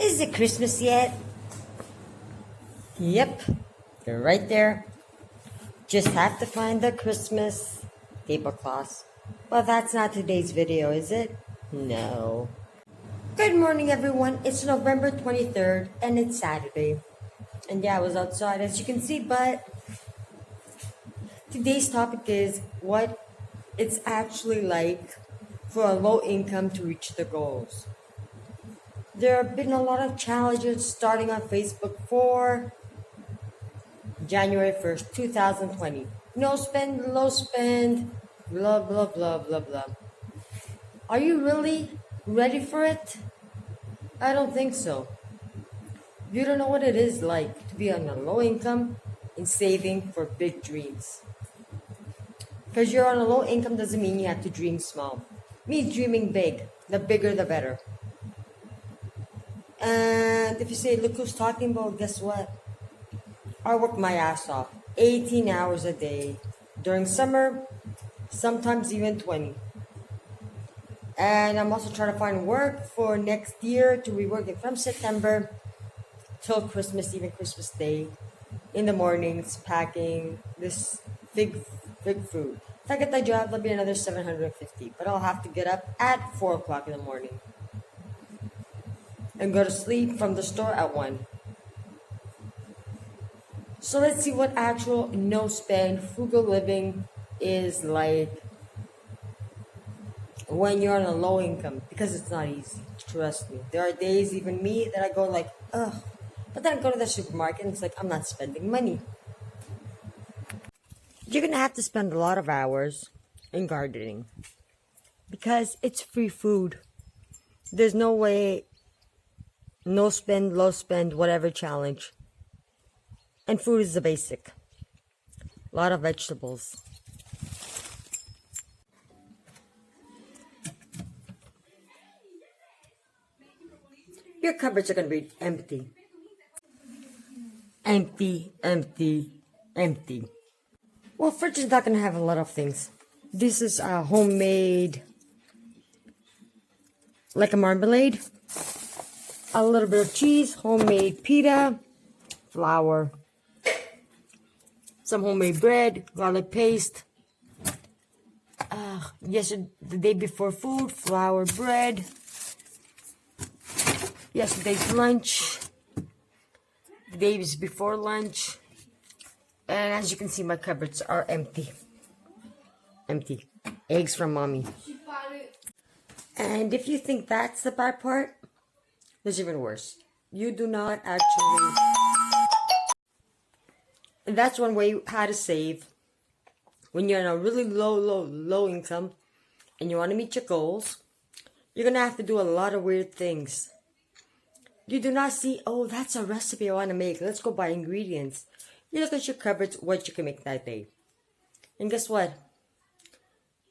Is it Christmas yet? Yep, they're right there. Just have to find the Christmas tablecloths. Well, that's not today's video, is it? No. Good morning, everyone. It's November 23rd, and it's Saturday. And yeah, I was outside, as you can see, but today's topic is what it's actually like for a low income to reach their goals. There have been a lot of challenges starting on Facebook for January 1st, 2020. No spend, low spend, blah, blah, blah, blah, blah. Are you really ready for it? I don't think so. You don't know what it is like to be on a low income and saving for big dreams. Because you're on a low income doesn't mean you have to dream small. Me dreaming big. The bigger the better. And if you say, look who's talking about, guess what? I work my ass off. 18 hours a day. During summer, sometimes even 20. And I'm also trying to find work for next year to be working from September till Christmas, even Christmas Day. In the mornings, packing this big food. If I get that job, that'll be another $750. But I'll have to get up at 4 o'clock in the morning. And go to sleep from the store at 1. So let's see what actual no-spend, frugal living is like when you're on a low income. Because it's not easy, trust me. There are days, even me, that I go like, ugh. But then I go to the supermarket and it's like, I'm not spending money. You're going to have to spend a lot of hours in gardening. Because it's free food. There's no way... No spend, low spend, whatever challenge. And food is the basic. A lot of vegetables. Your cupboards are going to be empty. Empty, empty, empty. Well, fridge is not going to have a lot of things. This is a homemade, like a marmalade. A little bit of cheese, homemade pita, flour, some homemade bread, garlic paste. Yesterday, the day before food, flour, bread. Yesterday's lunch, the days before lunch. And as you can see, my cupboards are empty. Empty. Eggs from mommy. And if you think that's the bad part, it's even worse. You do not actually... And that's one way how to save. When you're in a really low income and you want to meet your goals, you're going to have to do a lot of weird things. You do not see, oh, that's a recipe I want to make. Let's go buy ingredients. You look at your cupboards, what you can make that day. And guess what?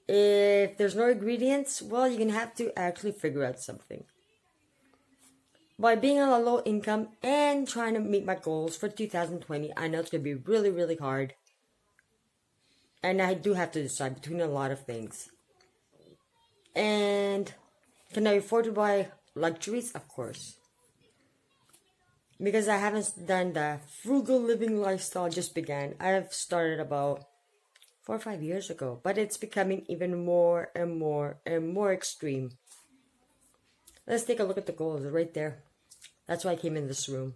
If there's no ingredients, well, you're going to have to actually figure out something. By being on a low income and trying to meet my goals for 2020, I know it's going to be really, really hard. And I do have to decide between a lot of things. And can I afford to buy luxuries? Of course. Because I haven't done the frugal living lifestyle just began. I've started about 4 or 5 years ago. But it's becoming even more and more and more extreme. Let's take a look at the goals right there. That's why I came in this room.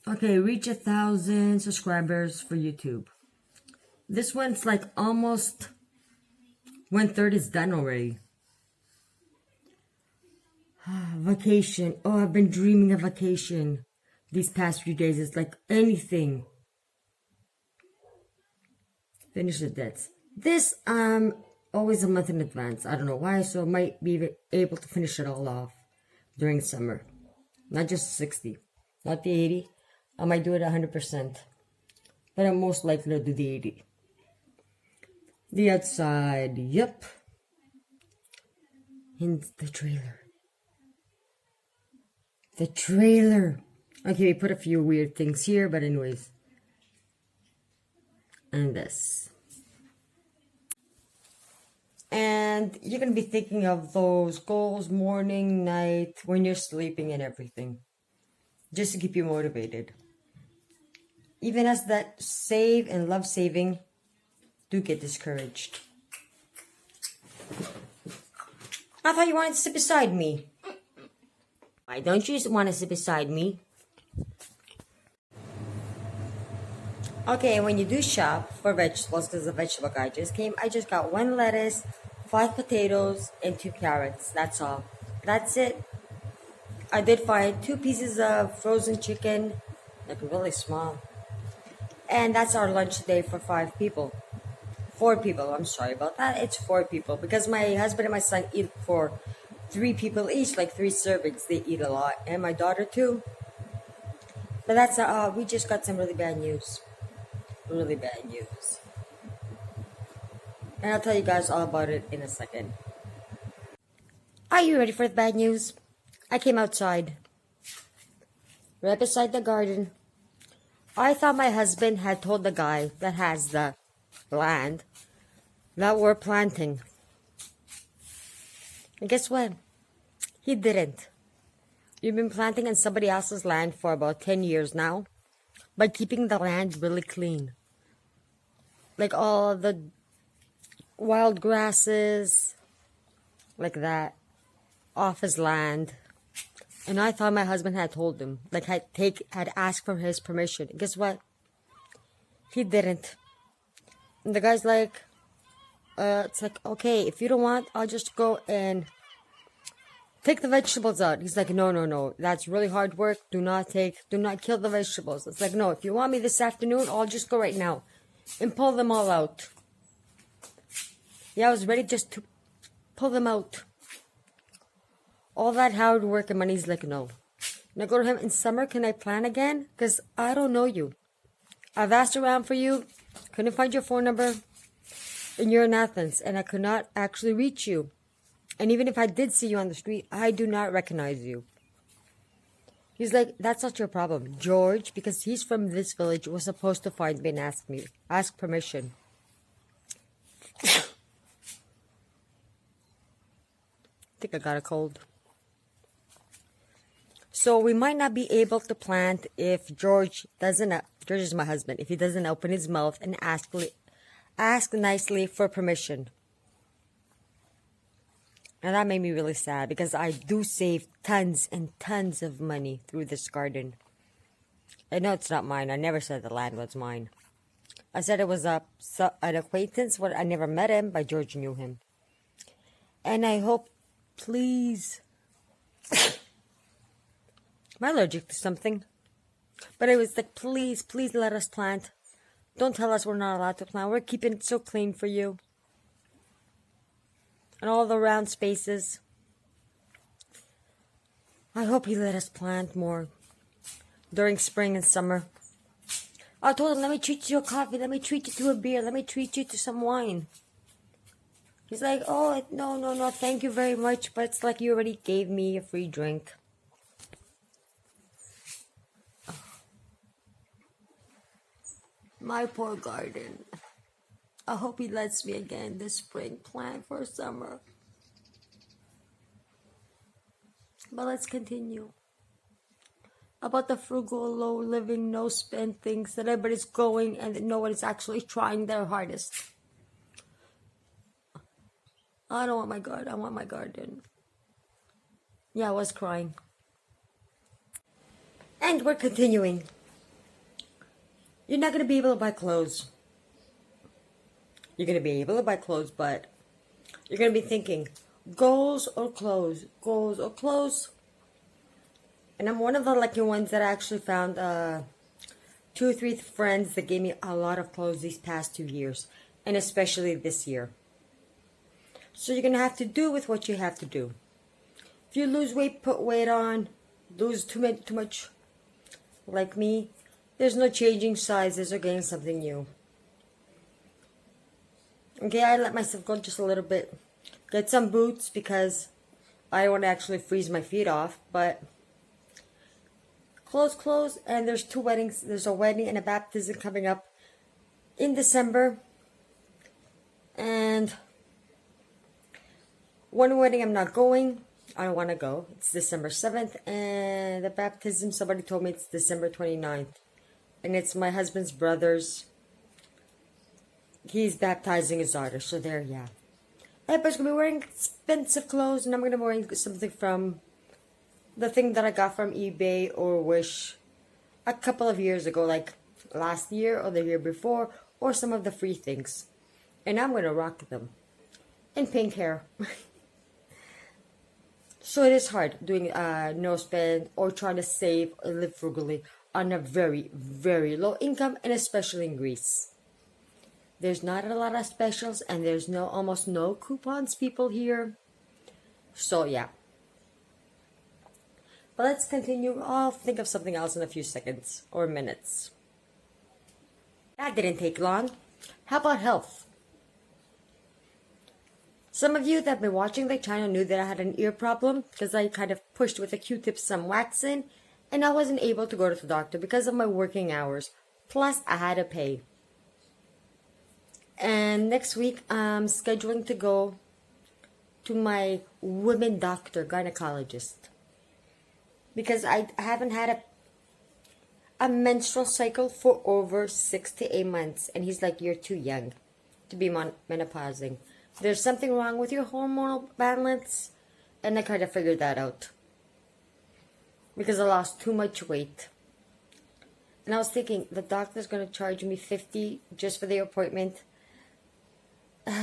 Okay, reach 1,000 subscribers for YouTube. This one's like almost 1/3 is done already. Vacation. Oh, I've been dreaming of vacation these past few days. It's like anything. Finish the debts. This, always a month in advance. I don't know why, so I might be able to finish it all off during summer. Not just 60, not the 80. I might do it 100%, but I'm most likely to do the 80. The outside, yep. And the trailer. The trailer. Okay, we put a few weird things here, but anyways. And this. And you're going to be thinking of those goals morning, night, when you're sleeping and everything. Just to keep you motivated. Even as that save and love saving do get discouraged. I thought you wanted to sit beside me. Why don't you want to sit beside me? Okay, when you do shop for vegetables, because the vegetable guy just came, I just got 1 lettuce, 5 potatoes, and 2 carrots. That's all. That's it. I did find 2 pieces of frozen chicken, like really small. And that's our lunch today for 5 people. 4 people, I'm sorry about that. It's 4 people because my husband and my son eat for 3 people each, like 3 servings. They eat a lot. And my daughter too. But that's, we just got some really bad news. Really bad news. And I'll tell you guys all about it in a second. Are you ready for the bad news? I came outside. Right beside the garden. I thought my husband had told the guy that has the land that we're planting. And guess what? He didn't. You've been planting on somebody else's land for about 10 years now by keeping the land really clean. Like all the wild grasses, like that, off his land. And I thought my husband had told him, like had asked for his permission. And guess what? He didn't. And the guy's like, it's like, okay, if you don't want, I'll just go and take the vegetables out. He's like, no, that's really hard work. Do not kill the vegetables. It's like, no, if you want me this afternoon, I'll just go right now and pull them all out. Yeah, I was ready just to pull them out. All that hard work and money. He's like, no. And I go to him, in summer, can I plan again? Because I don't know you. I've asked around for you. Couldn't find your phone number. And you're in Athens. And I could not actually reach you. And even if I did see you on the street, I do not recognize you. He's like, that's not your problem. George, because he's from this village, was supposed to find me and ask permission. I think I got a cold. So we might not be able to plant if George is my husband, if he doesn't open his mouth and ask nicely for permission. And that made me really sad because I do save tons and tons of money through this garden. I know it's not mine. I never said the land was mine. I said it was an acquaintance. I never met him, but George knew him. And I hope, please... Am I allergic to something? But it was like, please let us plant. Don't tell us we're not allowed to plant. We're keeping it so clean for you. And all the round spaces. I hope he let us plant more during spring and summer. I told him, let me treat you to a coffee. Let me treat you to a beer. Let me treat you to some wine. He's like, oh, no, thank you very much. But it's like you already gave me a free drink. My poor garden. I hope he lets me again this spring plant for summer. But let's continue. About the frugal, low living, no spend things that everybody's going and no one is actually trying their hardest. I don't want my garden. I want my garden. Yeah, I was crying. And we're continuing. You're not going to be able to buy clothes. You're going to be able to buy clothes, but you're going to be thinking, goals or clothes? Goals or clothes? And I'm one of the lucky ones that I actually found 2 or 3 friends that gave me a lot of clothes these past 2 years. And especially this year. So you're going to have to do with what you have to do. If you lose weight, put weight on. Lose too much, like me. There's no changing sizes or getting something new. Okay, I let myself go just a little bit. Get some boots because I don't want to actually freeze my feet off. But clothes. And there's 2 weddings. There's a wedding and a baptism coming up in December. And One wedding I'm not going. I don't want to go. It's December 7th, and the baptism, somebody told me it's December 29th. And it's my husband's brother's. He's baptizing his daughter, so there, yeah. Everybody's going to be wearing expensive clothes, and I'm going to be wearing something from the thing that I got from eBay or Wish a couple of years ago, like last year or the year before, or some of the free things. And I'm going to rock them. And pink hair. So it is hard doing no spend or trying to save or live frugally on a very, very low income, and especially in Greece. There's not a lot of specials, and there's almost no coupons people here. So yeah. But let's continue. I'll think of something else in a few seconds or minutes. That didn't take long. How about health? Some of you that have been watching the channel knew that I had an ear problem because I kind of pushed with a Q-tip some wax in, and I wasn't able to go to the doctor because of my working hours. Plus, I had to pay. And next week, I'm scheduling to go to my women doctor, gynecologist. Because I haven't had a menstrual cycle for over 6 to 8 months. And he's like, you're too young to be menopausing. There's something wrong with your hormonal balance. And I kind of figured that out. Because I lost too much weight. And I was thinking, the doctor's going to charge me $50 just for the appointment.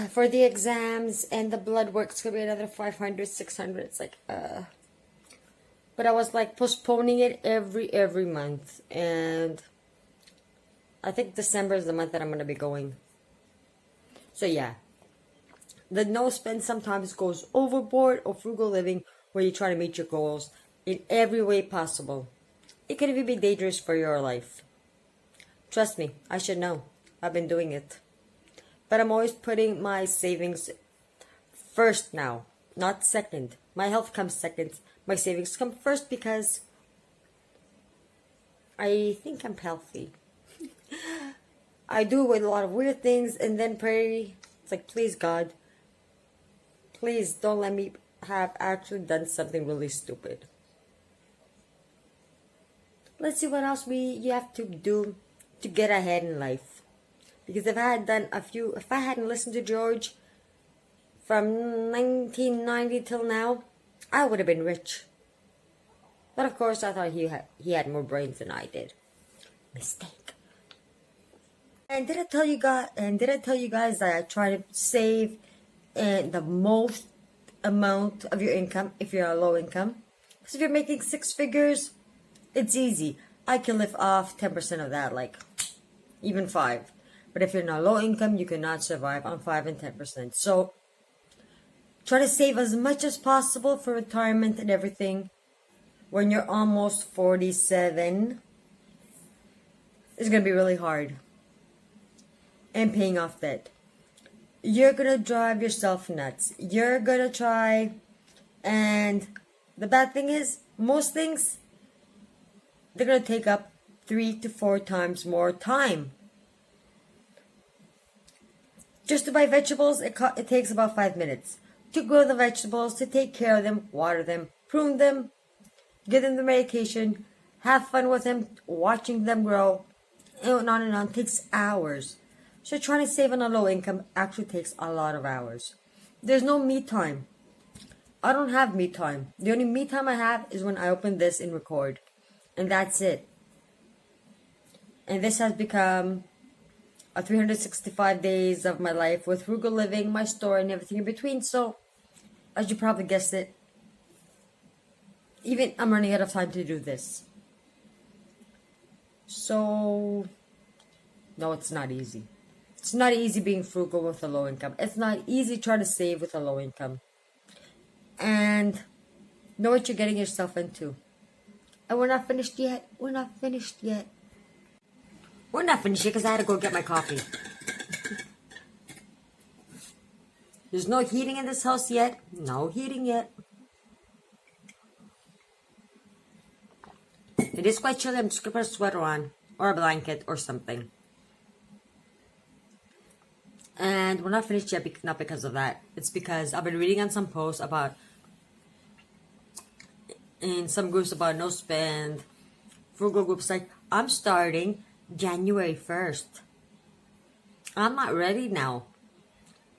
For the exams and the blood work, it's going to be another $500, $600. It's like, But I was like postponing it every month. And I think December is the month that I'm going to be going. So yeah. The no spend sometimes goes overboard, or frugal living where you try to meet your goals in every way possible. It can even be dangerous for your life. Trust me, I should know. I've been doing it. But I'm always putting my savings first now, not second. My health comes second. My savings come first because I think I'm healthy. I do a lot of weird things and then pray. It's like, please God, please don't let me have actually done something really stupid. Let's see what else you have to do to get ahead in life. Because if I hadn't listened to George from 1990 till now, I would have been rich. But of course, I thought he had more brains than I did. Mistake. And did I tell you guys that I try to save the most amount of your income if you're a low income? Because if you're making 6 figures, it's easy. I can live off 10% of that, like even 5. But if you're in a low income, you cannot survive on 5 and 10%. So try to save as much as possible for retirement and everything. When you're almost 47, it's going to be really hard. And paying off debt. You're going to drive yourself nuts. You're going to try. And the bad thing is, most things, they're going to take up 3 to 4 times more time. Just to buy vegetables, it takes about 5 minutes. To grow the vegetables, to take care of them, water them, prune them, give them the medication, have fun with them, watching them grow, and on, takes hours. So trying to save on a low income actually takes a lot of hours. There's no me time. I don't have me time. The only me time I have is when I open this and record. And that's it. And this has become 365 days of my life with frugal living, my store, and everything in between. So, as you probably guessed it, even I'm running out of time to do this. So, no, it's not easy. It's not easy being frugal with a low income. It's not easy trying to save with a low income. And know what you're getting yourself into. And we're not finished yet. We're not finished yet. We're not finished yet because I had to go get my coffee. There's no heating in this house yet. No heating yet. It is quite chilly. I'm just going to put a sweater on. Or a blanket or something. And we're not finished yet, not because of that. It's because I've been reading on some posts about, in some groups about no spend, frugal groups, like, I'm starting January 1st. I'm not ready now.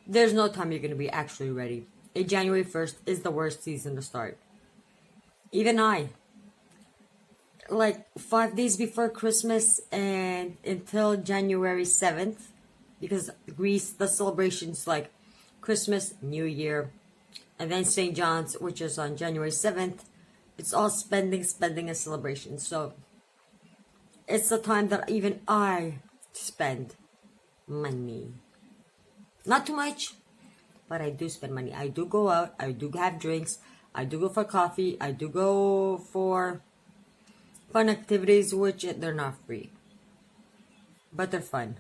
There's no time you're going to be actually ready. January 1st is the worst season to start. Even I, like 5 days before Christmas and until January 7th, because Greece, the celebrations like Christmas, New Year, and then St. John's, which is on January 7th, it's all spending, and celebration. So it's the time that even I spend money. Not too much, but I do spend money. I do go out, I do have drinks, I do go for coffee, I do go for fun activities, which they're not free, but they're fun.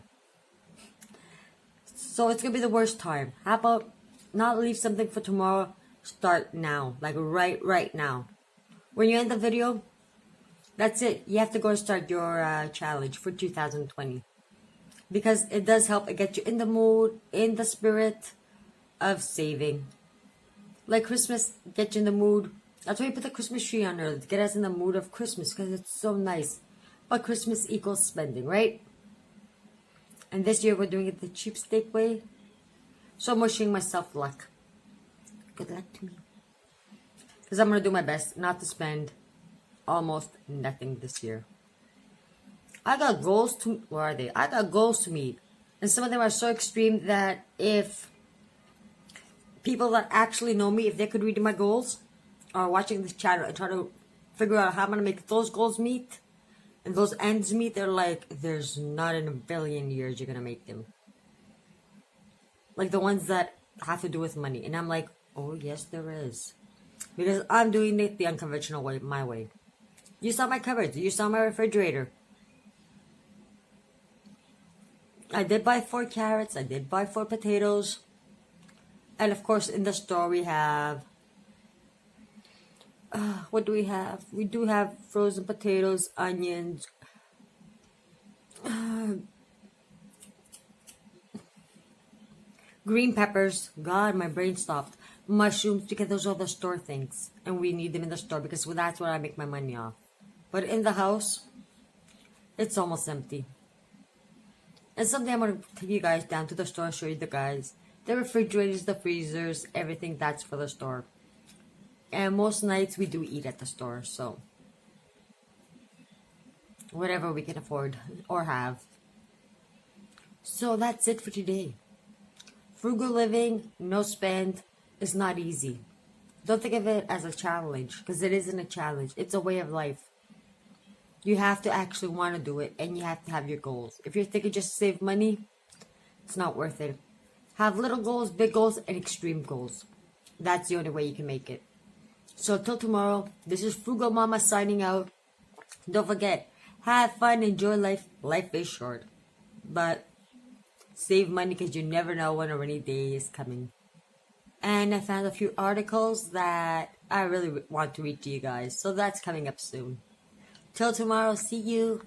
So it's gonna be the worst time. How about not leave something for tomorrow? Start now, like right now. When you end the video, that's it. You have to go and start your challenge for 2020, because it does help get you in the mood, in the spirit of saving. Like Christmas, get you in the mood. That's why you put the Christmas tree on early, to get us in the mood of Christmas, because it's so nice. But Christmas equals spending, right? And this year we're doing it the cheapskate way. So I'm wishing myself luck. Good luck to me. Because I'm going to do my best not to spend almost nothing this year. I got goals to... Where are they? I got goals to meet. And some of them are so extreme that if people that actually know me, if they could read my goals, are watching this channel and try to figure out how I'm going to make those goals meet and those ends meet, they're like, there's not in a billion years you're going to make them. Like the ones that have to do with money. And I'm like, oh yes there is. Because I'm doing it the unconventional way, my way. You saw my cupboards. You saw my refrigerator. I did buy 4 carrots. I did buy 4 potatoes. And of course in the store we have... what do we have? We do have frozen potatoes, onions, green peppers. God, my brain stopped. Mushrooms, because those are the store things. And we need them in the store because that's where I make my money off. But in the house, it's almost empty. And someday I'm going to take you guys down to the store and show you the guys. The refrigerators, the freezers, everything that's for the store. And most nights we do eat at the store, so whatever we can afford or have. So that's it for today. Frugal living, no spend, is not easy. Don't think of it as a challenge, because it isn't a challenge. It's a way of life. You have to actually want to do it, and you have to have your goals. If you're thinking just save money, it's not worth it. Have little goals, big goals, and extreme goals. That's the only way you can make it. So till tomorrow, this is Frugal Mama signing out. Don't forget, have fun, enjoy life. Life is short. But save money, because you never know when a rainy day is coming. And I found a few articles that I really want to read to you guys. So that's coming up soon. Till tomorrow, see you.